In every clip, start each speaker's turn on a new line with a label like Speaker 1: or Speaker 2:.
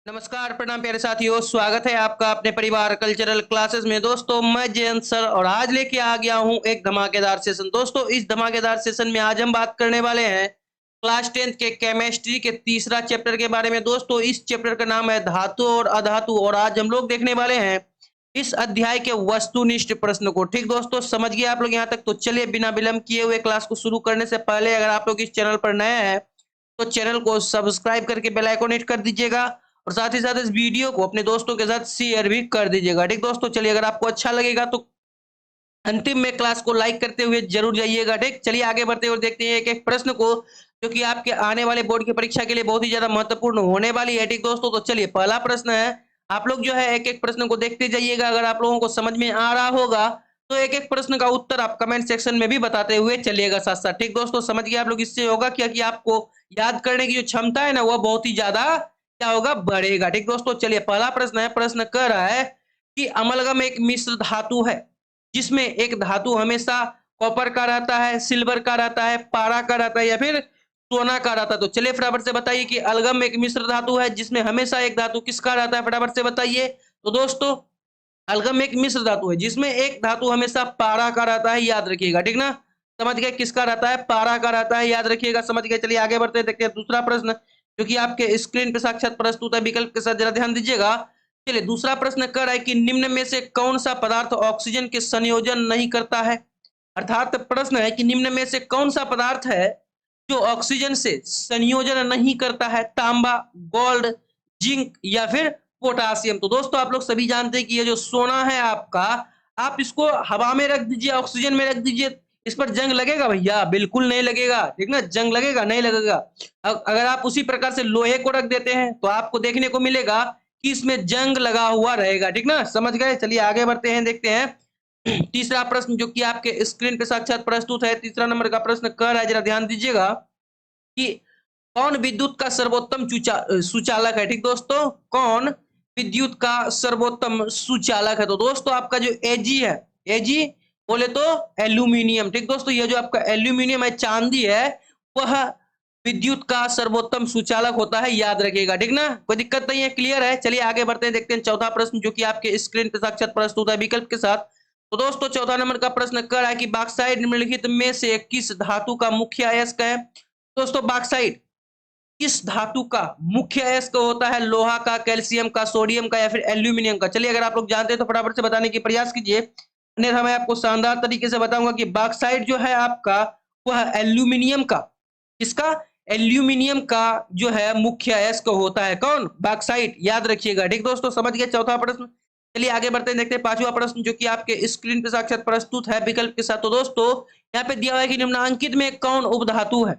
Speaker 1: नमस्कार प्रणाम प्यारे साथियों, स्वागत है आपका अपने परिवार कल्चरल क्लासेस में। दोस्तों मैं जयंत सर और आज लेके आ गया हूं एक धमाकेदार सेशन। दोस्तों इस धमाकेदार सेशन में आज हम बात करने वाले हैं क्लास 10th के केमिस्ट्री के तीसरा चैप्टर के बारे में। दोस्तों इस चैप्टर का नाम है धातु और अधातु और आज हम लोग देखने वाले हैं इस अध्याय के वस्तुनिष्ठ प्रश्न को। ठीक दोस्तों, समझ गए आप लोग यहाँ तक? तो चलिए बिना विलंब किए हुए क्लास को शुरू करने से पहले अगर आप लोग इस चैनल पर नए हैं तो चैनल को सब्सक्राइब करके बेल आइकन हिट कर दीजिएगा और साथ ही साथ इस वीडियो को अपने दोस्तों के साथ शेयर भी कर दीजिएगा। ठीक दोस्तों, चलिए अगर आपको अच्छा लगेगा तो अंतिम में क्लास को लाइक करते हुए जरूर जाइएगा। ठीक, चलिए आगे बढ़ते हुए देखते हैं एक एक प्रश्न को जो कि आपके आने वाले बोर्ड की परीक्षा के लिए बहुत ही ज्यादा महत्वपूर्ण होने वाली है। ठीक दोस्तों, तो चलिए पहला प्रश्न है, आप लोग जो है एक एक प्रश्न को देखते जाइएगा। अगर आप लोगों को समझ में आ रहा होगा तो एक एक प्रश्न का उत्तर आप कमेंट सेक्शन में भी बताते हुए चलिएगा साथ साथ। ठीक दोस्तों, समझ गए आप लोग? इससे होगा क्या कि आपको याद करने की जो क्षमता है ना वह बहुत ही ज्यादा क्या होगा, बढ़ेगा। ठीक दोस्तों, चलिए पहला प्रश्न है, प्रश्न कह रहा है कि अमलगम एक मिश्र धातु है जिसमें एक धातु हमेशा कॉपर का रहता है, सिल्वर का रहता है, पारा का रहता है या फिर सोना का रहता है। तो चलिए फटाफट से बताइए कि अलगम एक मिश्र धातु है जिसमें हमेशा एक धातु किसका रहता है, फटाफट से बताइए। तो दोस्तों अलगम एक मिश्र धातु है जिसमें एक धातु हमेशा पारा का रहता है, याद रखिएगा। ठीक ना, समझ गए? किसका रहता है? पारा का रहता है, याद रखिएगा। समझ गए? चलिए आगे बढ़ते हैं, देखते हैं दूसरा प्रश्न जो कि आपके स्क्रीन पे साक्षात प्रस्तुत है। विकल्प के साथ जरा ध्यान दीजिएगा। चलिए दूसरा प्रश्न कर रहा है कि निम्न में से कौन सा पदार्थ ऑक्सीजन के संयोजन नहीं करता है। अर्थात प्रश्न है कि निम्न में से कौन सा पदार्थ है जो ऑक्सीजन से संयोजन नहीं करता है। तांबा, गोल्ड, जिंक या फिर पोटासियम। तो दोस्तों आप लोग सभी जानते हैं कि ये जो सोना है आपका, आप इसको हवा में रख दीजिए, ऑक्सीजन में रख दीजिए, इस पर जंग लगेगा भैया? बिल्कुल नहीं लगेगा। ठीक ना, जंग लगेगा? नहीं लगेगा। अगर आप उसी प्रकार से लोहे को रख देते हैं तो आपको देखने को मिलेगा कि इसमें जंग लगा हुआ रहेगा। ठीक ना, समझ गए? चलिए आगे बढ़ते हैं, देखते हैं तीसरा प्रश्न जो कि आपके स्क्रीन पे साक्षात प्रस्तुत है। तीसरा नंबर का प्रश्न कह रहा है, जरा ध्यान दीजिएगा कि कौन विद्युत का सर्वोत्तम सुचालक है। ठीक दोस्तों, कौन विद्युत का सर्वोत्तम सुचालक है? तो दोस्तों आपका जो एजी है, एजी बोले तो एल्यूमिनियम। ठीक दोस्तों, ये जो आपका एल्यूमिनियम है, चांदी है, वह विद्युत का सर्वोत्तम सुचालक होता है, याद रखिएगा। ठीक ना, कोई दिक्कत नहीं है, क्लियर है। चलिए आगे बढ़ते हैं, देखते हैं चौथा प्रश्न जो कि आपके स्क्रीन पे साक्षात प्रस्तुत है विकल्प के साथ। तो दोस्तों चौथा नंबर का प्रश्न कर रहा है कि बॉक्साइट निम्नलिखित में से किस धातु का मुख्य अयस्क है। दोस्तों बॉक्साइट किस धातु का मुख्य अयस्क होता है? लोहा का, कैल्शियम का, सोडियम का या फिर एल्यूमिनियम का? चलिए अगर आप लोग जानते हैं तो फटाफट से बताने की प्रयास कीजिए, अन्यथा मैं आपको शानदार तरीके से बताऊंगा कि बॉक्साइट जो है आपका वह एल्यूमिनियम का, किसका? एल्यूमिनियम का जो है मुख्य अयस्क होता है। कौन? बॉक्साइट, याद रखिएगा। ठीक दोस्तों, समझ गए चौथा प्रश्न। चलिए आगे बढ़ते हैं, देखते हैं पांचवा प्रश्न जो कि आपके स्क्रीन पे साक्षात प्रस्तुत है विकल्प के साथ। तो दोस्तों यहाँ पे दिया हुआ है कि निम्नांकित में कौन उपधातु है।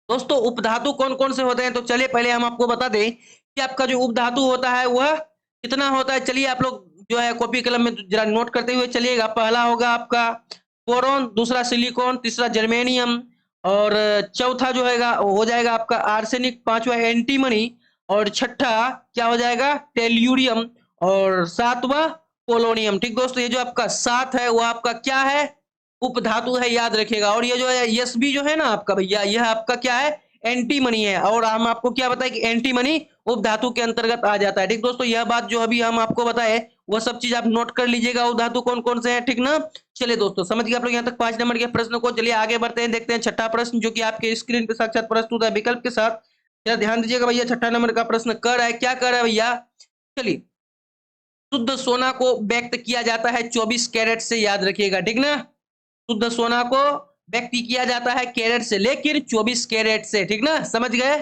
Speaker 1: दोस्तों उपधातु कौन कौन से होते हैं तो चलिए पहले हम आपको बता दें कि आपका जो उपधातु होता है वह कितना होता है। चलिए आप लोग जो है कॉपी कलम में जरा नोट करते हुए चलिएगा। पहला होगा आपका बोरॉन, दूसरा सिलिकॉन, तीसरा जर्मेनियम और चौथा जो है हो जाएगा आपका आर्सेनिक, पांचवा एंटीमनी और छठा क्या हो जाएगा, टेल्यूरियम और सातवां पोलोनियम। ठीक दोस्तों, ये जो आपका सात है वो आपका क्या है, उपधातु है, याद रखिएगा। और ये जो है यस भी जो है ना आपका भैया, यह आपका क्या है, एंटीमनी है। और हम आपको क्या बताए कि एंटीमनी उपधातु के अंतर्गत आ जाता है। ठीक दोस्तों, यह बात जो अभी हम आपको बताए वह सब चीज आप नोट कर लीजिएगा, उपधातु कौन कौन से हैं। ठीक ना, चलिए दोस्तों समझ गए आप लोग यहाँ तक 5 नंबर के प्रश्न को। चलिए आगे बढ़ते हैं, देखते हैं छठा प्रश्न जो कि आपके स्क्रीन पे साक्षात प्रस्तुत है विकल्प के साथ। जरा ध्यान दीजिएगा भैया, छठा नंबर का प्रश्न कर रहा है, क्या कर रहा है भैया। चलिए शुद्ध सोना को व्यक्त किया जाता है 24 कैरेट से, याद रखिएगा। ठीक ना, शुद्ध सोना को व्यक्त किया जाता है कैरेट से, लेकिन 24 कैरेट से। ठीक ना, समझ गए,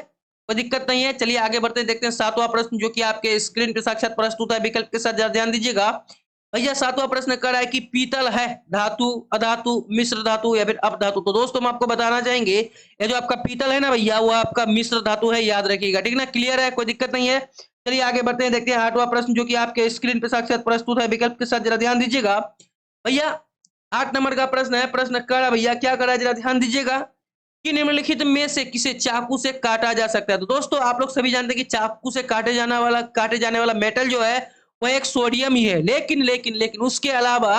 Speaker 1: कोई दिक्कत नहीं है। चलिए आगे बढ़ते देखते हैं सातवां प्रश्न जो कि आपके स्क्रीन पे साक्षात प्रस्तुत है विकल्प के साथ, जरा ध्यान दीजिएगा भैया। सातवां प्रश्न कर रहा है कि पीतल है धातु, अधातु, मिश्र धातु या फिर अपधातु। तो दोस्तों हम आपको बताना चाहेंगे ये जो आपका पीतल है ना भैया, वो आपका मिश्र धातु है, याद रखिएगा। ठीक ना, क्लियर है, कोई दिक्कत नहीं है। चलिए आगे बढ़ते हैं, देखते हैं आठवां प्रश्न जो कि आपके स्क्रीन पे साक्षात प्रस्तुत है विकल्प के साथ, जरा ध्यान दीजिएगा भैया। 8 नंबर का प्रश्न है, प्रश्न करा भैया, क्या करा, जरा ध्यान दीजिएगा कि निम्नलिखित में से किसे चाकू से काटा जा सकता है। तो दोस्तों आप लोग सभी जानते हैं कि चाकू से काटे जाने वाला मेटल जो है वह एक सोडियम ही है, लेकिन उसके अलावा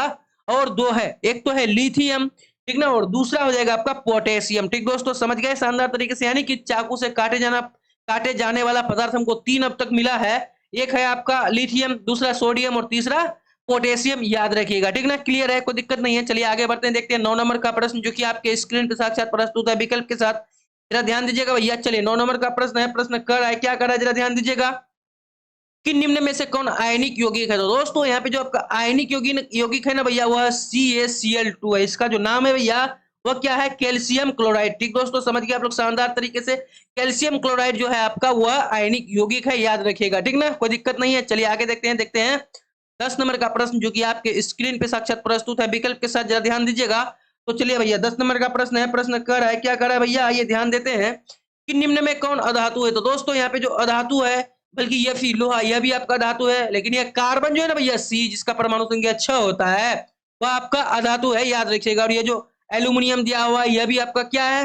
Speaker 1: और दो है, एक तो है लिथियम, ठीक ना, और दूसरा हो जाएगा आपका पोटेशियम। ठीक दोस्तों, समझ गए शानदार तरीके से, यानी कि चाकू से काटे जाना काटे जाने वाला पदार्थ हमको 3 अब तक मिला है। एक है आपका लिथियम, दूसरा सोडियम और तीसरा पोटेशियम, याद रखिएगा, ठीक ना। क्लियर है, कोई दिक्कत नहीं है। चलिए आगे बढ़ते हैं, देखते हैं 9 नंबर का प्रश्न जो कि आपके स्क्रीन पे साक्षात प्रस्तुत है विकल्प के साथ। जरा ध्यान दीजिएगा भैया। चलिए 9 नंबर का प्रश्न है, प्रश्न कर रहा है, क्या कर रहा है, जरा ध्यान दीजिएगा कि निम्न में से कौन आयनिक यौगिक है। तो दोस्तों यहाँ पे जो आपका आयनिक यौगिक है ना भैया, वह CaCl2 है। इसका जो नाम है भैया वह क्या है, कैल्शियम क्लोराइड। ठीक दोस्तों, समझ गए आप लोग शानदार तरीके से। कैल्शियम क्लोराइड जो है आपका वह आयनिक यौगिक है, याद रखिएगा, ठीक ना, कोई दिक्कत नहीं है। चलिए आगे देखते हैं 10 नंबर का प्रश्न जो कि आपके स्क्रीन पे साक्षात प्रस्तुत है विकल्प के साथ, जरा ध्यान दीजिएगा। तो चलिए भैया 10 नंबर का प्रश्न है, प्रश्न कर रहा है, क्या कर रहा है भैया, आइए ध्यान देते हैं कि निम्न में कौन अधातु है। तो दोस्तों यहाँ पे जो अधातु है, बल्कि यह भी लोहा, यह भी आपका धातु है, लेकिन यह कार्बन जो है ना भैया C, जिसका परमाणु संख्या 6 होता है, वह आपका अधातु है, याद रखिएगा। और ये जो एल्यूमिनियम दिया हुआ है यह भी आपका क्या है,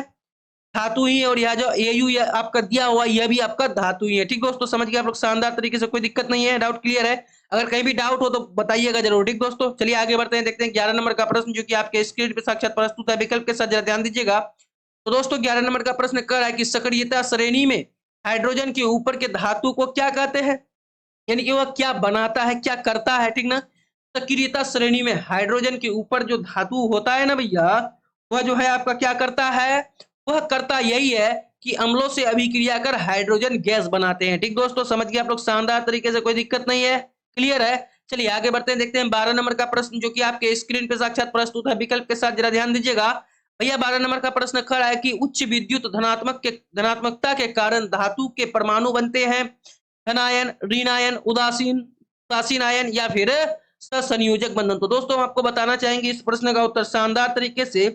Speaker 1: धातु ही है। और यह जो Au आपका दिया हुआ है यह भी आपका धातु ही है। ठीक दोस्तों, समझ गए आप लोग शानदार तरीके से, कोई दिक्कत नहीं है, डाउट क्लियर है। अगर कहीं भी डाउट हो तो बताइएगा जरूर। ठीक दोस्तों, चलिए आगे बढ़ते हैं, देखते हैं 11 नंबर का प्रश्न जो कि आपके स्क्रीन पे साक्षात प्रस्तुत है विकल्प के साथ, जरा ध्यान दीजिएगा। तो दोस्तों 11 नंबर का प्रश्न कर रहा है कि सक्रियता श्रेणी में हाइड्रोजन के ऊपर के धातु को क्या कहते हैं, यानी कि वह क्या बनाता है, क्या करता है, ठीक ना। सक्रियता श्रेणी में हाइड्रोजन के ऊपर जो धातु होता है ना भैया, वह जो है आपका क्या करता है, वह करता यही है कि अम्लों से अभिक्रिया कर हाइड्रोजन गैस बनाते हैं। ठीक दोस्तों, समझ गए आप लोग शानदार तरीके से, कोई दिक्कत नहीं है, क्लियर है। चलिए आगे बढ़ते हैं, देखते हैं 12 नंबर का प्रश्न जो कि आपके स्क्रीन पे साक्षात प्रस्तुत है विकल्प के साथ, जरा ध्यान दीजिएगा। भैया 12 नंबर का प्रश्न खड़ा है कि उच्च विद्युत धनात्मकता के कारण धातु के परमाणु बनते हैं धनायन, ऋणायन, उदासीन आयन या फिर ससंयोजक बंधन। तो दोस्तों हम आपको बताना चाहेंगे इस प्रश्न का उत्तर शानदार तरीके से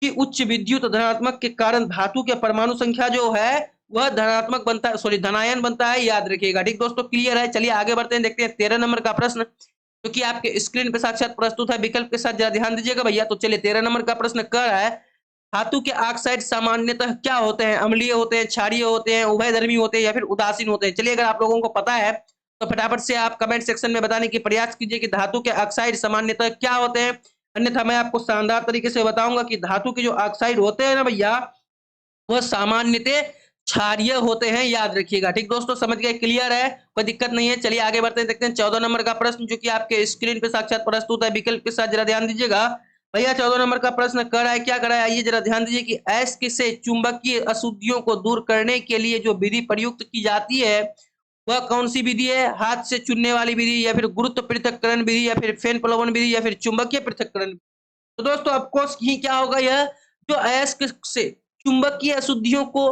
Speaker 1: कि उच्च विद्युत धनात्मक के कारण धातु के परमाणु संख्या जो है वह धनात्मक बनता है, सॉरी धनायन बनता है, याद रखिएगा। ठीक दोस्तों, क्लियर है। चलिए आगे बढ़ते हैं, देखते हैं 13 नंबर का प्रश्न जो कि आपके स्क्रीन पे साक्षात प्रस्तुत है विकल्प के साथ, जरा ध्यान दीजिएगा भैया। तो चलिए 13 नंबर का प्रश्न कर रहा है, धातु के ऑक्साइड सामान्यतः क्या होते हैं, अम्लीय होते हैं, क्षारीय होते हैं, उभयधर्मी होते हैं या फिर उदासीन होते हैं। चलिए अगर आप लोगों को पता है तो फटाफट से आप कमेंट सेक्शन में बताने की प्रयास कीजिए कि धातु के ऑक्साइड सामान्यतः क्या होते हैं। अन्यथा मैं आपको शानदार तरीके से बताऊंगा कि धातु के जो ऑक्साइड होते हैं ना भैया, वह सामान्यतः क्षारीय होते हैं, याद रखिएगा। ठीक दोस्तों, समझ गए, क्लियर है, कोई दिक्कत नहीं है। चलिए आगे बढ़ते हैं, देखते हैं 14 नंबर का प्रश्न जो कि आपके स्क्रीन पे साक्षात प्रस्तुत है विकल्प के साथ, जरा ध्यान दीजिएगा। भैया 14 नंबर का प्रश्न कर रहा है, क्या कर रहा है, आइए जरा ध्यान दीजिए कि अयस्क से चुंबकीय अशुद्धियों को दूर करने के लिए जो विधि प्रयुक्त की जाती है वह कौन सी विधि है, हाथ से चुनने वाली विधि या फिर गुरुत्व पृथक्करण विधि या फिर फेन प्लवन विधि या फिर चुंबकीय पृथक्करण। तो दोस्तों ऑफकोर्स ही क्या होगा, यह जो अयस्क से चुंबकीय अशुद्धियों को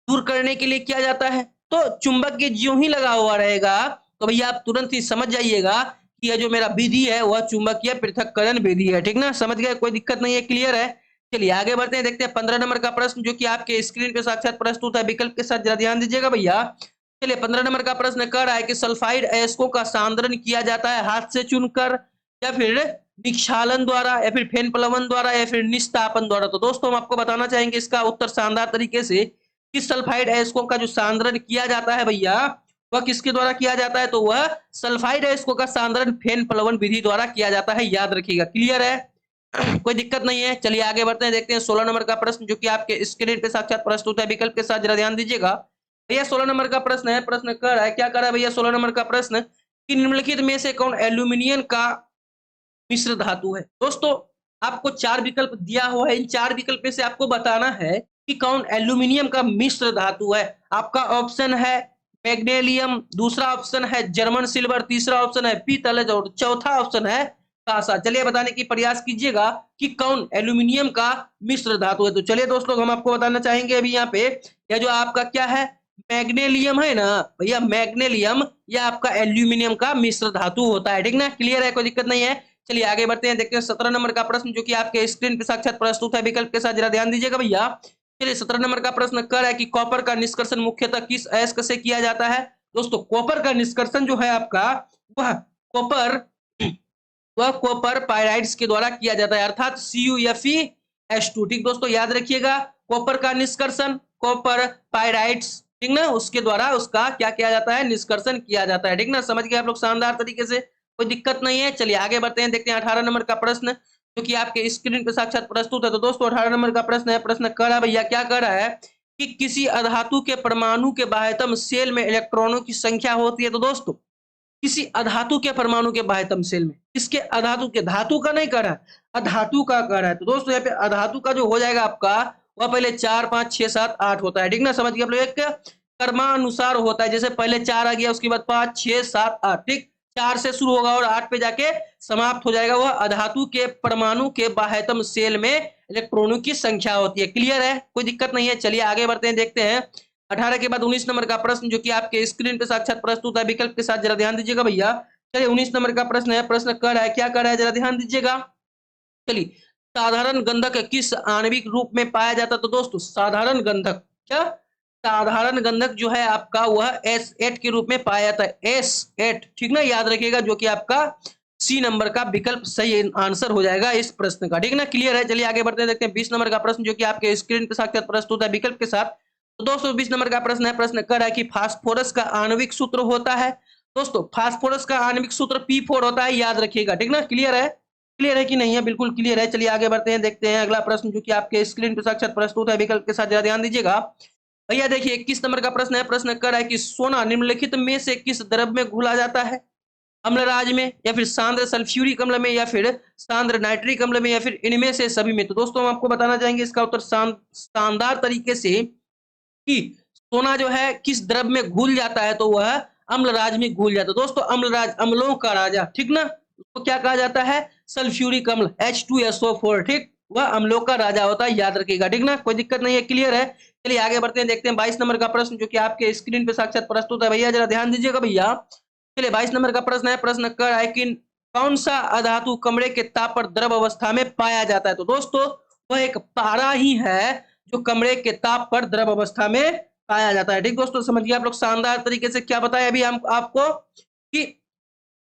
Speaker 1: दूर करने के लिए किया जाता है। तो चुंबक के ज्यों ही लगा हुआ रहेगा तो भैया आप तुरंत ही समझ जाइएगा कि यह जो मेरा विधि है वह चुंबकीय पृथक्करण विधि है, ठीक ना, समझ गए, कोई दिक्कत नहीं है, क्लियर है। चलिए आगे बढ़ते हैं, देखते हैं 15 नंबर का प्रश्न जो कि आपके स्क्रीन पे साक्षात प्रस्तुत है विकल्प के साथ, जरा ध्यान दीजिएगा भैया। चलिए 15 नंबर का प्रश्न कर रहा है कि सल्फाइड अयस्कों का सांद्रण किया जाता है हाथ से चुनकर या फिर निक्षालन द्वारा या फिर फेन प्लवन द्वारा या फिर निस्तापन द्वारा। तो दोस्तों हम आपको बताना चाहेंगे इसका उत्तर शानदार तरीके से कि सल्फाइड अयस्कों का जो सांद्रण किया जाता है भैया वह किसके द्वारा किया जाता है, तो वह सल्फाइड अयस्कों का सांद्रण फेन प्लवन विधि द्वारा किया जाता है, याद रखिएगा, क्लियर है। कोई दिक्कत नहीं है। चलिए आगे बढ़ते हैं, देखते हैं 16 नंबर का प्रश्न जो कि आपके स्क्रीन पे साक्षात प्रस्तुत है विकल्प के साथ, जरा ध्यान दीजिएगा। भैया 16 नंबर का प्रश्न है, प्रश्न कर रहा है, क्या कर रहा है भैया 16 नंबर का प्रश्न कि निम्नलिखित में से कौन एल्यूमिनियम का मिश्र धातु है। दोस्तों आपको 4 विकल्प दिया हुआ है, इन 4 विकल्प में से आपको बताना है कि कौन एल्यूमिनियम का मिश्र धातु है। आपका ऑप्शन है मैग्नीशियम, दूसरा ऑप्शन है जर्मन सिल्वर, तीसरा ऑप्शन है पीतल और चौथा ऑप्शन है कांसा। चलिए बताने की प्रयास कीजिएगा कि कौन एल्यूमिनियम का मिश्र धातु है। तो चलिए दोस्तों हम आपको बताना चाहेंगे अभी यहाँ पे, यह जो आपका क्या है मैग्नीशियम है ना भैया, मैग्नीशियम यह आपका एल्यूमिनियम का मिश्र धातु होता है, ठीक ना, क्लियर है, कोई दिक्कत नहीं है। चलिए आगे बढ़ते हैं, देखते हैं 17 नंबर का प्रश्न जो कि आपके स्क्रीन पे साक्षात प्रस्तुत है विकल्प के साथ, जरा ध्यान दीजिएगा भैया। चलिए 17 नंबर का प्रश्न कर है कि कॉपर का निष्कर्षण मुख्यतः किस अयस्क से किया जाता है। दोस्तों कॉपर का निष्कर्षण जो है आपका वह कॉपर कॉपर पायराइड्स के द्वारा किया जाता है, अर्थात CuFeS2। ठीक दोस्तों याद रखिएगा, कॉपर का निष्कर्षण कॉपर पायराइड्स, ठीक ना, उसके द्वारा उसका क्या किया जाता है, निष्कर्षण किया जाता है, ठीक ना, समझ गए आप लोग शानदार तरीके से, कोई दिक्कत नहीं है। चलिए आगे बढ़ते हैं, देखते हैं 18 नंबर का प्रश्न जो कि आपके स्क्रीन पे साक्षात प्रस्तुत है। तो दोस्तों 18 नंबर का प्रश्न है, प्रश्न कर रहा है भैया, क्या कर रहा है कि किसी अधातु के परमाणु के बाह्यतम शेल में इलेक्ट्रॉनों की संख्या होती है? तो दोस्तों किसी अधातु के परमाणु के बाह्यतम शेल में, किसके? अधातु के, धातु का नहीं कर रहा है, अधातु का कर रहा है। तो दोस्तों यहाँ पे अधातु का जो हो जाएगा आपका, वह पहले 4 5 6 7 8 होता है, ठीक ना, समझ गए आप लोग। एक क्रमानुसार होता है, जैसे पहले 4 आ गया, उसके बाद 5 6 7 8, ठीक, 4 से शुरू होगा और 8 पे जाके समाप्त हो जाएगा। वह अधातु के परमाणु के बाह्यतम शेल में इलेक्ट्रॉनों की संख्या होती है। क्लियर है, कोई दिक्कत नहीं है। चलिए आगे बढ़ते हैं, देखते हैं 18 के बाद 19 नंबर का प्रश्न, जो कि आपके स्क्रीन पे साक्षात प्रस्तुत है विकल्प के साथ, जरा ध्यान दीजिएगा भैया। चलिए 19 नंबर का प्रश्न है, प्रश्न कर रहा है, क्या कर रहा है, जरा ध्यान दीजिएगा। चलिए, साधारण गंधक किस आणविक रूप में पाया जाता है? तो दोस्तों साधारण गंधक, क्या साधारण गंधक जो है आपका, वह S8 के रूप में पाया जाता है, S8, ठीक ना, याद रखिएगा, जो कि आपका सी नंबर का विकल्प सही आंसर हो जाएगा इस प्रश्न का, ठीक ना, क्लियर है। चलिए आगे बढ़ते हैं, देखते हैं 20 नंबर का प्रश्न, जो कि आपके स्क्रीन पे साक्षात प्रस्तुत है विकल्प के साथ। तो दोस्तों 20 नंबर का प्रश्न है, प्रश्न कर रहा है कि फास्फोरस का आणविक सूत्र होता है। दोस्तों फास्फोरस का आणविक सूत्र P4 होता है, याद रखिएगा, ठीक ना, क्लियर है। क्लियर है कि नहीं है? बिल्कुल क्लियर है। चलिए आगे बढ़ते हैं, देखते हैं अगला प्रश्न, जो कि आपके स्क्रीन पर साक्षात प्रस्तुत है विकल्प के साथ, जरा ध्यान दीजिएगा भैया। देखिए 21 नंबर का प्रश्न है, प्रश्न कर रहा है कि सोना निम्नलिखित में से किस द्रव में घुला जाता है? अम्लराज में, या फिर सांद्र सल्फ्यूरिक अम्ल में, या फिर सांद्र नाइट्रिक अम्ल में, या फिर इनमें से सभी में? तो दोस्तों हम आपको बताना चाहेंगे इसका उत्तर शानदार तरीके से कि सोना जो है किस द्रव में घुल जाता है, तो वह अम्लराज में घुल जाता है। दोस्तों अम्लराज, अम्लों का राजा, ठीक ना, उसको क्या कहा जाता है? सल्फ्यूरिक अम्ल, H2SO4, ठीक, वह अम्लों का राजा होता है, याद रखिएगा, ठीक ना, कोई दिक्कत नहीं है, क्लियर है। चलिए आगे बढ़ते हैं, देखते हैं 22 नंबर का प्रश्न, जो कि आपके स्क्रीन पे साक्षात प्रस्तुत है भैया, जरा ध्यान दीजिएगा भैया। चलिए 22 नंबर का प्रश्न है, प्रश्न कर रहा है कि कौन सा अधातु कमरे के ताप पर द्रव अवस्था में पाया जाता है? तो दोस्तों वह एक पारा ही है जो कमरे के ताप पर द्रव अवस्था में पाया जाता है, ठीक दोस्तों, समझिए आप लोग। शानदार तरीके से क्या बताया अभी हम आपको कि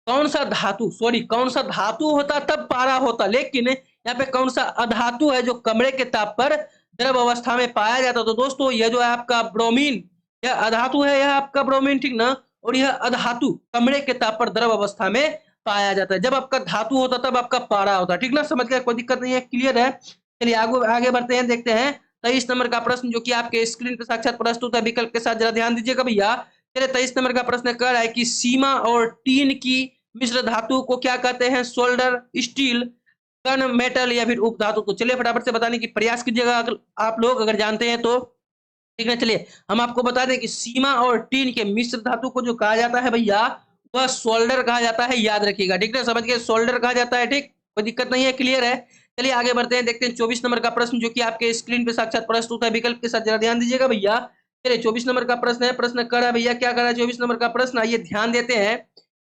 Speaker 1: कौन सा धातु, सॉरी कौन सा धातु होता तब पारा होता, लेकिन यहाँ पे कौन सा अधातु है जो कमरे के ताप पर द्रव अवस्था में पाया जाता। तो दोस्तों यह जो है आपका ब्रोमीन, यह अधातु है, यह आपका ब्रोमीन, ठीक ना, और यह अधातु कमरे के ताप पर द्रव अवस्था में पाया जाता है। जब आपका धातु होता तब आपका पारा होता, ठीक ना, समझ गया, कोई दिक्कत नहीं है, क्लियर है। चलिए आगे आगे बढ़ते हैं, देखते हैं 23 नंबर का प्रश्न, जो कि आपके स्क्रीन पर साक्षात प्रस्तुत है विकल्प के साथ, जरा ध्यान दीजिएगा भैया। चलिए 23 नंबर का प्रश्न कर रहा है कि सीमा और टीन की मिश्र धातु को क्या कहते हैं? सोल्डर, स्टील, कण मेटल, या फिर उपधातु को? चलिए फटाफट से बताने की प्रयास कीजिएगा आप लोग अगर जानते हैं तो, ठीक है। चलिए हम आपको बता दें कि सीमा और टीन के मिश्र धातु को जो कहा जाता है भैया, वह सोल्डर कहा जाता है, याद रखिएगा, ठीक है, समझ गए, सोल्डर कहा जाता है, ठीक, कोई दिक्कत नहीं है, क्लियर है। चलिए आगे बढ़ते हैं, देखते हैं 24 नंबर का प्रश्न, जो कि आपके स्क्रीन पे साक्षात प्रस्तुत है विकल्प के साथ, जरा ध्यान दीजिएगा भैया। चलिए 24 नंबर का प्रश्न है, प्रश्न कर रहा है भैया, क्या कर रहा है 24 नंबर का प्रश्न, आइए ध्यान देते हैं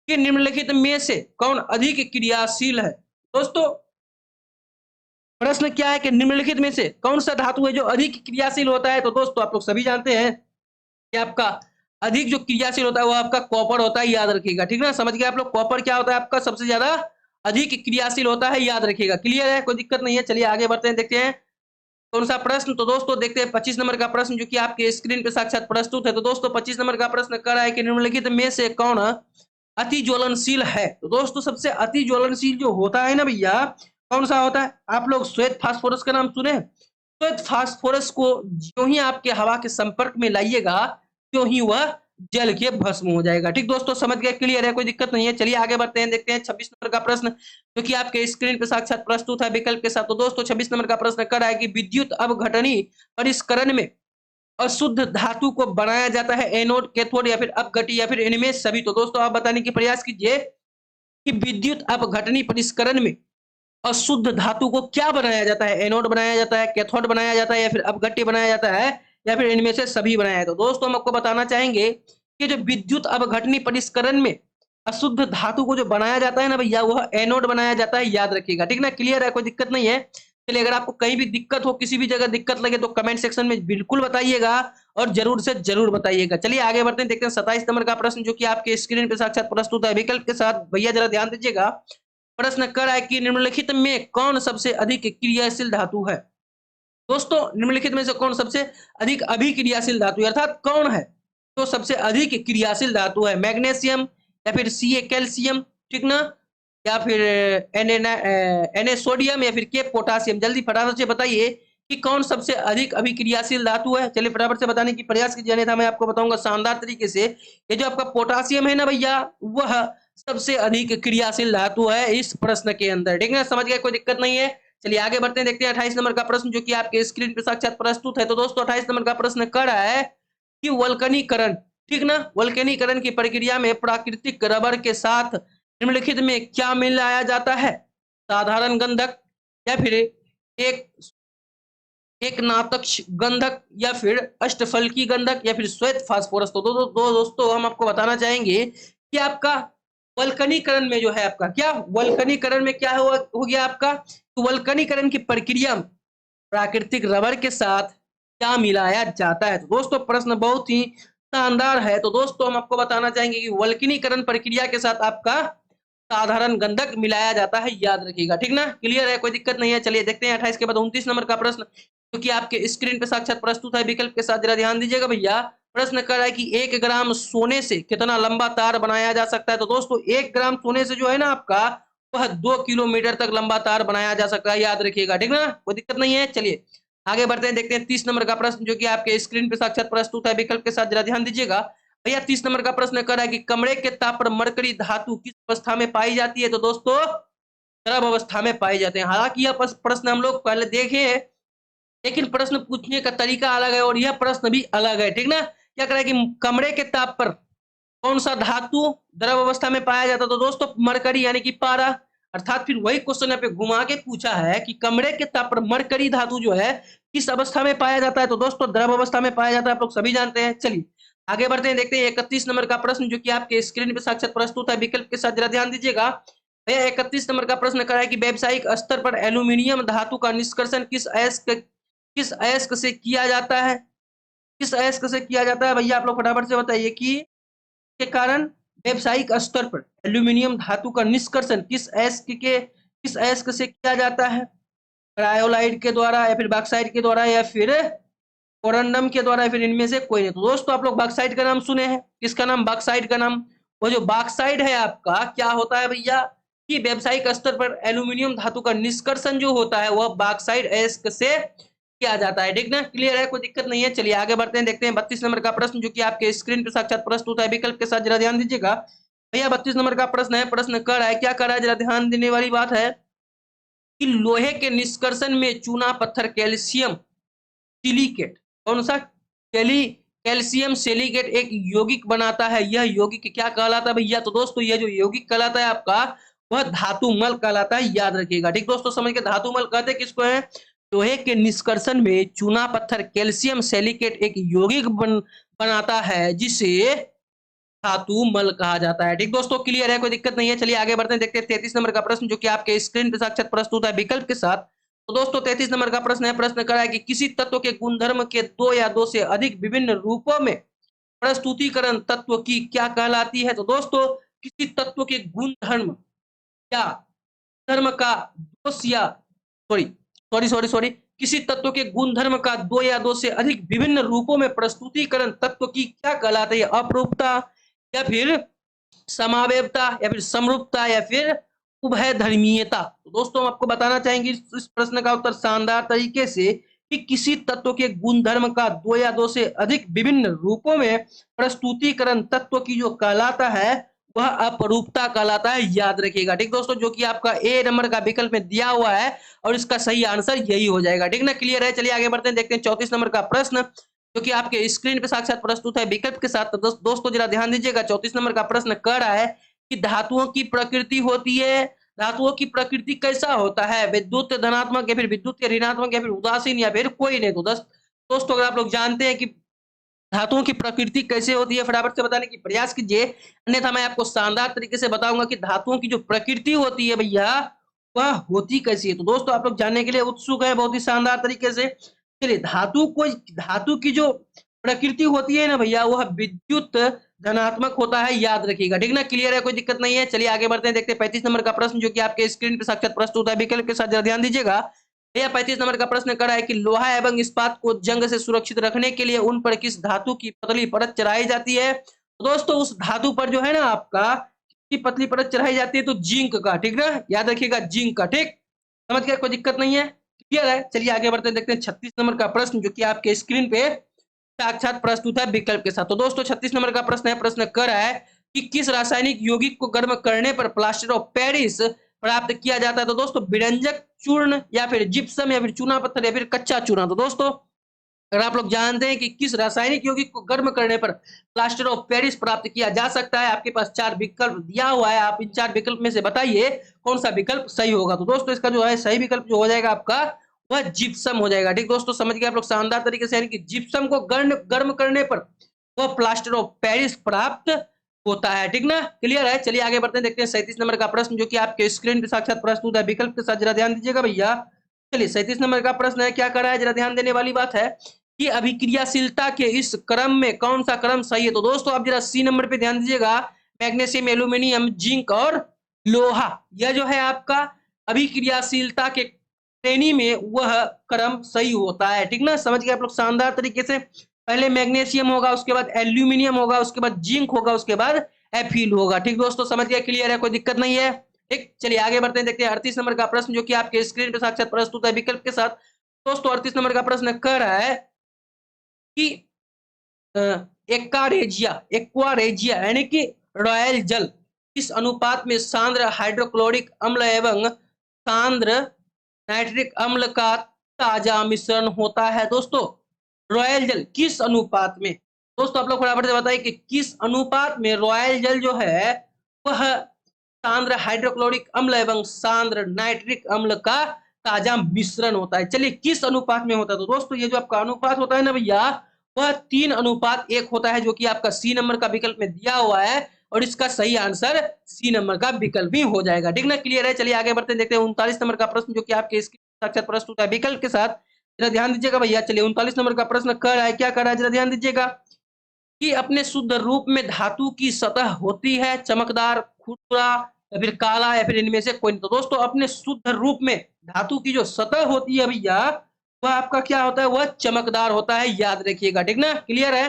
Speaker 1: कि निम्नलिखित में से कौन अधिक क्रियाशील है? दोस्तों प्रश्न क्या है कि निम्नलिखित में से कौन सा धातु है जो अधिक क्रियाशील होता है? तो दोस्तों आप लोग सभी जानते हैं कि आपका अधिक जो क्रियाशील होता है वो आपका कॉपर होता है, याद रखिएगा, ठीक ना, समझ गए आप लोग। कॉपर क्या होता है आपका? सबसे ज्यादा अधिक क्रियाशील होता है, याद रखिएगा, क्लियर है, कोई दिक्कत नहीं है। चलिए आगे बढ़ते हैं, देखते हैं कौन सा प्रश्न। तो दोस्तों देखते हैं 25 नंबर का प्रश्न, जो कि आपके स्क्रीन पे साक्षात प्रस्तुत है। तो दोस्तों 25 नंबर का प्रश्न कर रहा है कि निम्नलिखित में से कौन अति ज्वलनशील है? तो दोस्तों सबसे अति ज्वलनशील जो होता है ना भैया, कौन सा होता है? आप लोग श्वेत फास्फोरस का नाम सुने? श्वेत फास्फोरस को जो ही आपके हवा के संपर्क में लाइएगा, त्यों ही वह जल के भस्म हो जाएगा, ठीक दोस्तों, समझ गए, क्लियर है, कोई दिक्कत नहीं है। चलिए आगे बढ़ते हैं, देखते हैं 26 नंबर का प्रश्न, जो कि आपके स्क्रीन पे साक्षात प्रस्तुत है विकल्प के साथ। तो दोस्तों 26 नंबर का प्रश्न कर रहा है कि विद्युत अपघटनी परिष्करण में अशुद्ध धातु को बनाया जाता है एनोड, कैथोड, या फिर अपघटी, या फिर इनमें सभी? तो दोस्तों आप बताने की प्रयास कीजिए कि विद्युत अपघटनी परिष्करण में अशुद्ध धातु को क्या बनाया जाता है? एनोड बनाया जाता है, कैथोड बनाया जाता है, या फिर अपघट्य बनाया जाता है, या फिर इनमें से सभी बनाया जाता है? तो दोस्तों हम आपको बताना चाहेंगे कि जो विद्युत अपघटनी परिष्करण में अशुद्ध धातु को जो बनाया जाता है ना भैया, वह एनोड बनाया जाता है, याद रखिएगा, ठीक ना, क्लियर है, कोई दिक्कत नहीं है। चलिए अगर आपको कहीं भी दिक्कत हो, किसी भी जगह दिक्कत लगे तो कमेंट सेक्शन में बिल्कुल बताइएगा, और जरूर से जरूर बताइएगा। चलिए आगे बढ़ते हैं, देखते हैं 27 नंबर का प्रश्न, जो कि आपके स्क्रीन पे साक्षात प्रस्तुत है विकल्प के साथ, भैया जरा ध्यान दीजिएगा। प्रश्न कर रहा है कि निम्नलिखित में कौन सबसे अधिक क्रियाशील धातु है? दोस्तों निम्नलिखित में से कौन सबसे अधिक अभिक्रियाशील धातु है, अर्थात कौन है तो सबसे अधिक क्रियाशील धातु है? मैग्नीशियम, या फिर Ca कैल्शियम, ठीक ना, या फिर Na सोडियम, या फिर K पोटासियम? जल्दी फटाफट से बताइए कि कौन सबसे अधिक अभिक्रियाशील धातु है? चलिए फटाफट से बताने की प्रयास कीजिए, अन्यथा मैं आपको बताऊंगा शानदार तरीके से। ये जो आपका पोटासियम है ना भैया, वह सबसे अधिक क्रियाशील धातु है इस प्रश्न के अंदर। ठीक है, समझ गए, कोई दिक्कत नहीं है। चलिए आगे बढ़ते हैं, देखते हैं 28 नंबर का प्रश्न जो कि आपके स्क्रीन पे साक्षात प्रस्तुत है। तो दोस्तों 28 नंबर का प्रश्न कह रहा है कि वल्कनीकरण, ठीक ना, वल्कनीकरण की प्रक्रिया में प्राकृतिक रबर के साथ निम्नलिखित में क्या मिलाया जाता है? साधारण गंधक, या फिर एक एक नातक्ष गंधक, या फिर अष्टफलकी गंधक, या फिर श्वेत फास्फोरस। तो दोस्तों हम आपको बताना चाहेंगे कि आपका वल्कनीकरण में जो है आपका क्या, वल्कनीकरण में क्या हो गया आपका, तो वल्कनीकरण की प्रक्रिया में प्राकृतिक रबर के साथ क्या मिलाया जाता है? तो दोस्तों प्रश्न बहुत ही शानदार है। तो दोस्तों हम आपको बताना चाहेंगे कि वल्कनीकरण प्रक्रिया के साथ आपका साधारण गंधक मिलाया जाता है, याद रखिएगा। ठीक ना, क्लियर है, कोई दिक्कत नहीं है। चलिए देखते हैं 28 के बाद 29 नंबर का प्रश्न जो कि आपके स्क्रीन पे साक्षात प्रस्तुत है विकल्प के साथ। जरा ध्यान दीजिएगा भैया। प्रश्न कर रहा है कि 1 ग्राम सोने से कितना लंबा तार बनाया जा सकता है? तो दोस्तों 1 ग्राम सोने से जो है ना आपका, वह 2 किलोमीटर तक लंबा तार बनाया जा सकता है, याद रखिएगा। ठीक ना, कोई दिक्कत नहीं है। चलिए आगे बढ़ते हैं, देखते हैं 30 नंबर का प्रश्न जो कि आपके स्क्रीन पे साक्षात प्रस्तुत है विकल्प के साथ। जरा ध्यान दीजिएगा भैया। 30 नंबर का प्रश्न कर रहा है कि कमरे के ताप पर मरकरी धातु किस अवस्था में पाई जाती है? तो दोस्तों द्रव अवस्था में पाई जाते हैं। हालांकि यह प्रश्न हम लोग पहले देखे हैं, लेकिन प्रश्न पूछने का तरीका अलग है और यह प्रश्न भी अलग है। ठीक ना, क्या करें कि कमरे के ताप पर कौन सा धातु द्रव अवस्था में पाया जाता है? तो दोस्तों मरकरी यानी कि पारा। अर्थात फिर वही क्वेश्चन यहाँ पे घुमा के पूछा है कि कमरे के ताप पर मरकरी धातु जो है किस अवस्था में पाया जाता है? तो दोस्तों द्रव अवस्था में पाया जाता है, आप लोग सभी जानते हैं। चलिए आगे बढ़ते हैं, देखते हैं 31 नंबर का प्रश्न जो कि आपके स्क्रीन पे साक्षात प्रस्तुत है विकल्प के साथ। जरा ध्यान दीजिएगा भैया। 31 नंबर का प्रश्न करा है कि व्यावसायिक स्तर पर एल्यूमिनियम धातु का निष्कर्षण किस अयस्क से किया जाता है? किस अयस्क से किया जाता है भैया? आप लोग फटाफट से बताइए कि के कारण व्यावसायिक स्तर पर एल्यूमिनियम धातु का निष्कर्षण किस अयस्क से किया जाता है? क्रायोलाइट के द्वारा, या फिर बॉक्साइट के द्वारा, या फिर कोरंडम के द्वारा, या फिर इनमें से कोई नहीं। तो दोस्तों आप लोग बॉक्साइट का नाम सुने हैं, किसका नाम? बॉक्साइट का नाम। वो जो बॉक्साइट है आपका क्या होता है भैया, कि व्यावसायिक स्तर पर एल्यूमिनियम धातु का निष्कर्षण जो होता है वह बॉक्साइट अयस्क से किया जाता है। ठीक ना, क्लियर है, कोई दिक्कत नहीं है। चलिए आगे बढ़ते हैं, देखते हैं 32 नंबर का प्रश्न जो कि आपके स्क्रीन पर साक्षात प्रस्तुत है विकल्प के साथ। जरा ध्यान दीजिएगा भैया। 32 नंबर का प्रश्न है, प्रश्न कर रहा है, क्या कर रहा है, जरा ध्यान देने वाली बात है कि लोहे के निष्कर्षण में चूना पत्थर कैल्शियम सिलिकेट, कौन सा? कैल्शियम सिलिकेट एक यौगिक बनाता है। यह यौगिक क्या कहलाता है भैया? तो दोस्तों यह जो यौगिक कहलाता है आपका, वह धातुमल कहलाता है, याद रखिएगा। ठीक दोस्तों, समझ के, धातुमल कहते हैं किसको है? लोहे के निष्कर्षण में चूना पत्थर कैल्शियम सिलिकेट एक यौगिक बनाता है, जिसे धातु मल कहा जाता है। ठीक दोस्तों, क्लियर है, कोई दिक्कत नहीं है। चलिए आगे बढ़ते हैं, देखते हैं 33 नंबर का प्रश्न जो कि आपके स्क्रीन पे साक्षात प्रस्तुत है विकल्प के साथ। तो दोस्तों 33 नंबर का प्रश्न है, प्रश्न करा है कि किसी तत्व के गुणधर्म के 2 या 2 से अधिक विभिन्न रूपों में प्रस्तुतिकरण तत्व की क्या कहलाती है? तो दोस्तों किसी तत्व के गुणधर्म या धर्म का दोष या सॉरी सॉरी सॉरी सॉरी किसी तत्व के गुणधर्म का 2 या 2 से अधिक विभिन्न रूपों में प्रस्तुतिकरण तत्व की क्या कहलाती है? अपरूपता, या फिर समावेवता, या फिर समरूपता, या फिर उभय धर्मीयता। तो दोस्तों हम आपको बताना चाहेंगे इस प्रश्न का उत्तर शानदार तरीके से कि किसी तत्व के गुणधर्म का 2 या 2 से अधिक विभिन्न रूपों में प्रस्तुतिकरण तत्व की जो कहलाता है वह अपरूपता कहलाता है, याद रखिएगा। ठीक दोस्तों, जो कि आपका ए नंबर का विकल्प में दिया हुआ है और इसका सही आंसर यही हो जाएगा। ठीक ना, क्लियर है। चलिए आगे बढ़ते हैं, देखते हैं 34 नंबर का प्रश्न जो कि आपके स्क्रीन पे साक्षात प्रस्तुत है विकल्प के साथ। तो दोस्तों जरा ध्यान दीजिएगा। 34 नंबर का प्रश्न कह रहा है कि धातुओं की प्रकृति होती है, धातुओं की प्रकृति कैसा होता है? विद्युत धनात्मक, या फिर विद्युत ऋणात्मक, या फिर उदासीन, या फिर कोई नहीं। तो दोस्तों अगर आप लोग जानते हैं कि धातुओं की प्रकृति कैसे होती है, फटाफट से बताने की प्रयास कीजिए, अन्यथा मैं आपको शानदार तरीके से बताऊंगा कि धातुओं की जो प्रकृति होती है भैया वह होती कैसी है। तो दोस्तों आप लोग जानने के लिए उत्सुक है बहुत ही शानदार तरीके से। चलिए धातु की जो प्रकृति होती है ना भैया, वह विद्युत धनात्मक होता है, याद रखिएगा। ठीक ना, क्लियर है, कोई दिक्कत नहीं है। चलिए आगे बढ़ते हैं, देखते हैं 35 नंबर का प्रश्न जो कि आपके स्क्रीन पे साक्षात प्रस्तुत है विकल्प के साथ। जरा ध्यान दीजिएगा भैया। 35 नंबर का प्रश्न कर रहा है कि लोहा एवं इस्पात को जंग से सुरक्षित रखने के लिए उन पर किस धातु की पतली परत चढ़ाई जाती है? तो दोस्तों उस धातु पर जो है ना आपका की पतली परत चढ़ाई जाती है, तो जिंक का। ठीक ना, याद रखिएगा, जिंक का। ठीक, समझ गए, कोई दिक्कत नहीं है। क्लियर है? चलिए आगे बढ़ते हैं, देखते हैं 36 नंबर का प्रश्न जो कि आपके स्क्रीन पे साक्षात प्रस्तुत है विकल्प के साथ। तो दोस्तों 36 नंबर का प्रश्न है, प्रश्न कर रहा है कि किस रासायनिक यौगिक को गर्म करने पर प्लास्टर ऑफ पेरिस प्राप्त किया जाता है? तो दोस्तों विरंजक चूर्ण या फिर जिप्सम या फिर चूना पत्थर या फिर कच्चा चूना। तो दोस्तों अगर आप लोग जानते हैं कि किस रासायनिक यौगिक को गर्म करने पर प्लास्टर ऑफ पेरिस प्राप्त किया जा सकता है, आपके पास 4 विकल्प दिया हुआ है, आप इन 4 विकल्प में से बताइए कौन सा विकल्प सही होगा। तो दोस्तों इसका जो है सही विकल्प जो हो जाएगा आपका वह जिप्सम हो जाएगा। ठीक दोस्तों, समझ गए आप लोग शानदार तरीके से, यानी कि जिप्सम को गर्म करने पर वह प्लास्टर ऑफ पेरिस प्राप्त होता है। ठीक ना, क्लियर है? चलिए आगे बढ़ते हैं, देखते हैं 37 नंबर का प्रश्न जो कि आपके स्क्रीन पे साक्षात प्रस्तुत है विकल्प के साथ। जरा ध्यान दीजिएगा भैया। चलिए 37 नंबर का प्रश्न है, क्या कर रहा है, जरा ध्यान देने वाली बात है कि अभिक्रियाशीलता के इस क्रम में कौन सा क्रम सही है? तो दोस्तों आप जरा सी नंबर पे ध्यान दीजिएगा, मैग्नीशियम, एल्यूमिनियम, जिंक और लोहा, यह जो है आपका अभिक्रियाशीलता के श्रेणी में वह क्रम सही होता है। ठीक ना, समझ गए आप लोग शानदार तरीके से। पहले मैग्नीशियम होगा, उसके बाद एल्यूमिनियम होगा, उसके बाद जिंक होगा, उसके बाद एफिल होगा। ठीक दोस्तों, समझ गए, क्लियर है, कोई दिक्कत नहीं है। ठीक, चलिए आगे बढ़ते हैं, देखते हैं 38 नंबर का प्रश्न जो कि आपके स्क्रीन पे साक्षात प्रस्तुत है विकल्प के साथ। दोस्तों 38 नंबर का प्रश्न कह रहा है कि एक्वारेजिया यानी कि रॉयल जल किस अनुपात में सांद्र हाइड्रोक्लोरिक अम्ल एवं सांद्र नाइट्रिक अम्ल का ताजा मिश्रण होता है? दोस्तों रॉयल जल किस अनुपात में, दोस्तों आप लोग फटाफट से बताइए कि किस अनुपात में रॉयल जल जो है वह सांद्र हाइड्रोक्लोरिक अम्ल एवं सांद्र नाइट्रिक अम्ल का ताजा मिश्रण होता है। चलिए किस अनुपात में होता है? तो दोस्तों ये जो आपका अनुपात होता है ना भैया, वह 3:1 होता है, जो कि आपका सी नंबर का विकल्प में दिया हुआ है, और इसका सही आंसर सी नंबर का विकल्प ही हो जाएगा। ठीक ना, क्लियर है? चलिए आगे बढ़ते हैं, देखते हैं 39 नंबर का प्रश्न जो कि आपके साक्षात प्रस्तुत है विकल्प के साथ। जरा ध्यान दीजिएगा भैया। चलिए 39 नंबर का प्रश्न कर रहा है, क्या कर रहा है, जरा ध्यान दीजिएगा कि अपने शुद्ध रूप में धातु की सतह होती है चमकदार, खुरदुरा या फिर काला या फिर इनमें से कोई नहीं। तो दोस्तों अपने शुद्ध रूप में धातु की जो सतह होती है भैया, वह आपका क्या होता है, वह चमकदार होता है, याद रखिएगा। ठीक ना, क्लियर है,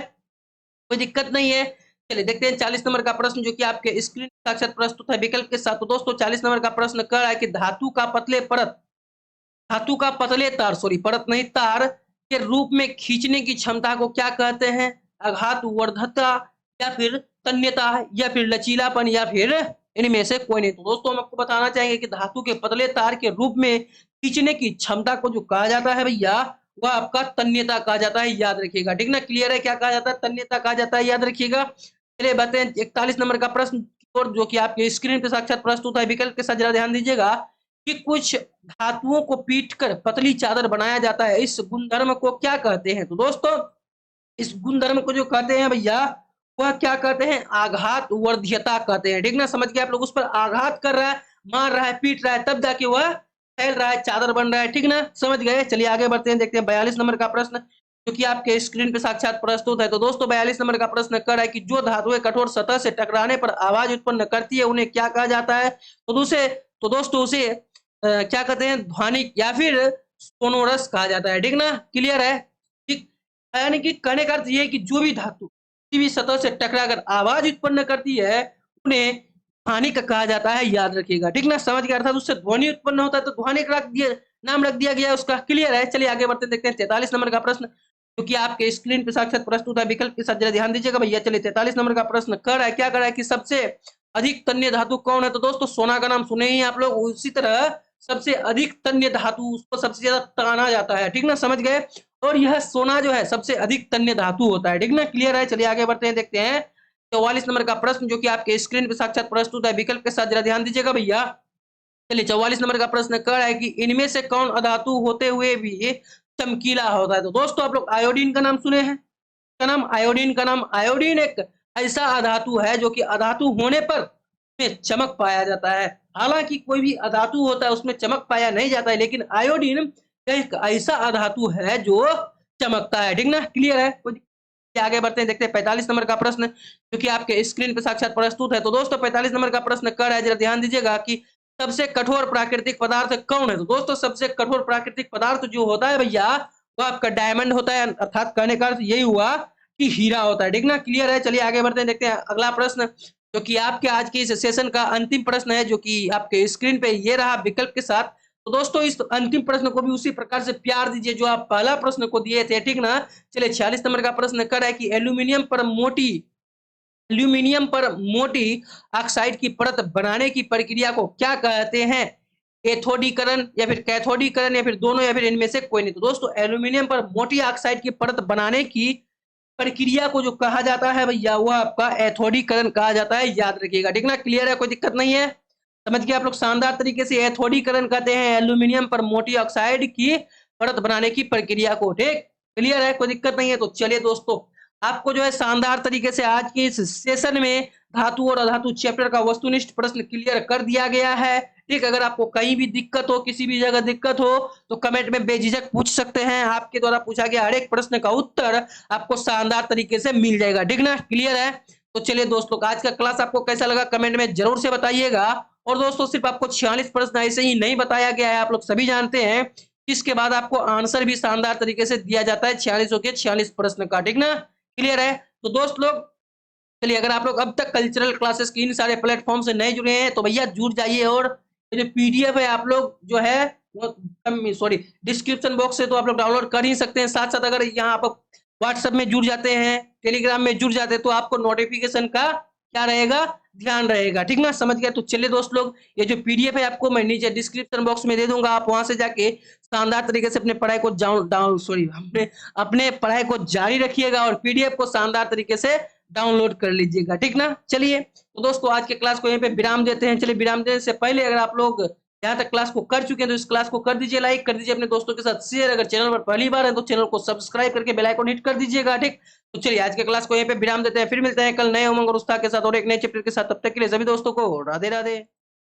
Speaker 1: कोई दिक्कत नहीं है। चलिए देखते हैं 40 नंबर का प्रश्न जो कि आपके स्क्रीन साक्षात प्रस्तुत है विकल्प के साथ। तो दोस्तों 40 नंबर का प्रश्न कर रहा है कि धातु का पतले तार, सॉरी परत नहीं, तार के रूप में खींचने की क्षमता को क्या कहते हैं? आघात वर्धकता या फिर तन्यता या फिर लचीलापन या फिर इनमें से कोई नहीं। तो दोस्तों हम आपको बताना चाहेंगे कि धातु के पतले तार के रूप में खींचने की क्षमता को जो कहा जाता है भैया, वह आपका तन्यता कहा जाता है, याद रखिएगा। ठीक ना, क्लियर है, क्या कहा जाता है, तन्यता कहा जाता है, याद रखिएगा। चलिए बताएं 41 नंबर का प्रश्न और जो कि आपके स्क्रीन पे साक्षात प्रस्तुत है विकल्प के साथ। जरा ध्यान दीजिएगा कि कुछ धातुओं को पीटकर पतली चादर बनाया जाता है, इस गुणधर्म को क्या कहते हैं? तो दोस्तों इस गुणधर्म को जो कहते हैं भैया, वह क्या कहते हैं, आघात वर्ध्यता कहते हैं। ठीक ना, समझ गए आप लोग, उस पर आघात कर रहा है, मार रहा है, पीट रहा है, तब जाके वह फैल रहा है, चादर बन रहा है। ठीक ना, समझ गए। चलिए आगे बढ़ते हैं, देखते हैं 42 नंबर का प्रश्न जो कि आपके स्क्रीन पे साक्षात प्रस्तुत है। तो दोस्तों 42 नंबर का प्रश्न कर रहा है कि जो धातुएं कठोर सतह से टकराने पर आवाज उत्पन्न करती है उन्हें क्या कहा जाता है? तो दोस्तों उसे क्या कहते हैं, ध्वनिक या फिर सोनोरस कहा जाता है। ठीक ना, क्लियर है। ठीक, यानी कि कहने का अर्थ ये है कि जो भी धातु किसी भी सतह से टकराकर आवाज उत्पन्न करती है उन्हें ध्वनिक कहा जाता है, याद रखिएगा। ठीक ना, समझ गए, अर्थात उससे ध्वनि उत्पन्न होता है तो ध्वनिक नाम रख दिया गया उसका। क्लियर है, चलिए आगे बढ़ते देखते हैं 43 नंबर का प्रश्न जो कि आपके स्क्रीन पे साक्षात प्रस्तुत है विकल्प के साथ। जरा ध्यान दीजिएगा भैया। चलिए 43 नंबर का प्रश्न कर रहा है, क्या कर रहा है कि सबसे अधिक तन्य धातु कौन है? तो दोस्तों सोना का नाम सुने ही आप लोग, उसी तरह सबसे अधिक तन्य धातु, उसको सबसे ज्यादा ताना जाता है। ठीक ना, समझ गए, और यह सोना जो है सबसे अधिक तन्य धातु होता है। ठीक ना, क्लियर है। चलिए आगे बढ़ते हैं, देखते हैं 44 नंबर का प्रश्न जो कि आपके स्क्रीन पे साक्षात प्रस्तुत है विकल्प के साथ। जरा ध्यान दीजिएगा भैया। चलिए 44 नंबर का प्रश्न कर रहा है कि इनमें से कौन अधातु होते हुए भी चमकीला होता है? तो दोस्तों आप लोग आयोडीन का नाम सुने हैं, आयोडीन एक ऐसा अधातु है जो कि अधातु होने पर में चमक पाया जाता है। हालांकि कोई भी अधातु होता है उसमें चमक पाया नहीं जाता है, लेकिन आयोडीन एक ऐसा अधातु है जो चमकता है। ठीक ना, क्लियर है। आगे बढ़ते हैं, देखते हैं 45 नंबर का प्रश्न जो कि आपके स्क्रीन पे साक्षात प्रस्तुत है। तो दोस्तों 45 नंबर का प्रश्न कर है, जरा ध्यान दीजिएगा कि सबसे कठोर प्राकृतिक पदार्थ कौन है? तो दोस्तों सबसे कठोर प्राकृतिक पदार्थ जो होता है भैया, वो आपका डायमंड होता है, अर्थात कहने का अर्थ यही हुआ कि हीरा होता है। ठीक ना, क्लियर है। चलिए आगे बढ़ते हैं, देखते हैं अगला प्रश्न जो कि आपके आज के इस सेशन का अंतिम प्रश्न है जो कि आपके स्क्रीन पे ये रहा विकल्प के साथ। तो दोस्तों इस अंतिम प्रश्न को भी उसी प्रकार से प्यार दीजिए जो आप पहला प्रश्न को दिए थे, ठीक ना। चलिए 46 नंबर का प्रश्न कर है कि एल्यूमिनियम पर मोटी ऑक्साइड की परत बनाने की प्रक्रिया को क्या कहते हैं? एथोडीकरण या फिर कैथोडीकरण या फिर दोनों या फिर इनमें से कोई नहीं। तो दोस्तों एल्यूमिनियम पर मोटी ऑक्साइड की परत बनाने की प्रक्रिया को जो कहा जाता है भैया वो आपका एथोडीकरण कहा जाता है, याद रखिएगा, ठीक ना। क्लियर है, कोई दिक्कत नहीं है, समझ गए आप लोग। शानदार तरीके से एथोडीकरण कहते हैं एल्यूमिनियम पर मोटी ऑक्साइड की परत बनाने की प्रक्रिया को, ठीक। क्लियर है, कोई दिक्कत नहीं है। तो चलिए दोस्तों आपको जो है शानदार तरीके से आज के इस सेशन में धातु और अधातु चैप्टर का वस्तुनिष्ठ प्रश्न क्लियर कर दिया गया है, ठीक। अगर आपको कहीं भी दिक्कत हो, किसी भी जगह दिक्कत हो तो कमेंट में बेझिझक पूछ सकते हैं। आपके द्वारा पूछा गया हर एक प्रश्न का उत्तर आपको शानदार तरीके से मिल जाएगा, ठीक ना। क्लियर है। तो चलिए दोस्तों आज का क्लास आपको कैसा लगा कमेंट में जरूर से बताइएगा। और दोस्तों सिर्फ आपको 46 प्रश्न ऐसे ही नहीं बताया गया है, आप लोग सभी जानते हैं। इसके बाद आपको आंसर भी शानदार तरीके से दिया जाता है 46 के 46 प्रश्न का, ठीक ना। क्लियर है। तो दोस्त लोग चलिए अगर आप लोग अब तक कल्चरल क्लासेस के इन सारे प्लेटफॉर्म से नहीं जुड़े हैं तो भैया जुड़ जाइए। और ये जो पीडीएफ है आप लोग जो है वो सॉरी डिस्क्रिप्शन बॉक्स से तो आप लोग डाउनलोड कर ही सकते हैं। साथ साथ अगर यहाँ आप व्हाट्सएप में जुड़ जाते हैं, टेलीग्राम में जुड़ जाते हैं तो आपको नोटिफिकेशन का क्या रहेगा, ध्यान रहेगा, ठीक ना। समझ गया। तो चलिए दोस्त लोग ये जो पीडीएफ है आपको मैं नीचे डिस्क्रिप्शन बॉक्स में दे दूंगा, आप वहां से जाके शानदार तरीके से अपने पढ़ाई को अपने पढ़ाई को जारी रखिएगा और पीडीएफ को शानदार तरीके से डाउनलोड कर लीजिएगा, ठीक ना। चलिए तो दोस्तों आज के क्लास को यहीं पे विराम देते हैं। चलिए विराम देने से पहले अगर आप लोग यहाँ तक क्लास को कर चुके हैं तो इस क्लास को कर दीजिए लाइक, कर दीजिए अपने दोस्तों के साथ शेयर। अगर चैनल पर पहली बार है तो चैनल को सब्सक्राइब करके बेल आइकन हिट कर दीजिएगा, ठीक। तो चलिए आज के क्लास को यहीं पे विराम देते हैं, फिर मिलते हैं कल नए उमंग और उत्साह के साथ और एक नए चैप्टर के साथ। तब तक के लिए सभी दोस्तों को राधे राधे।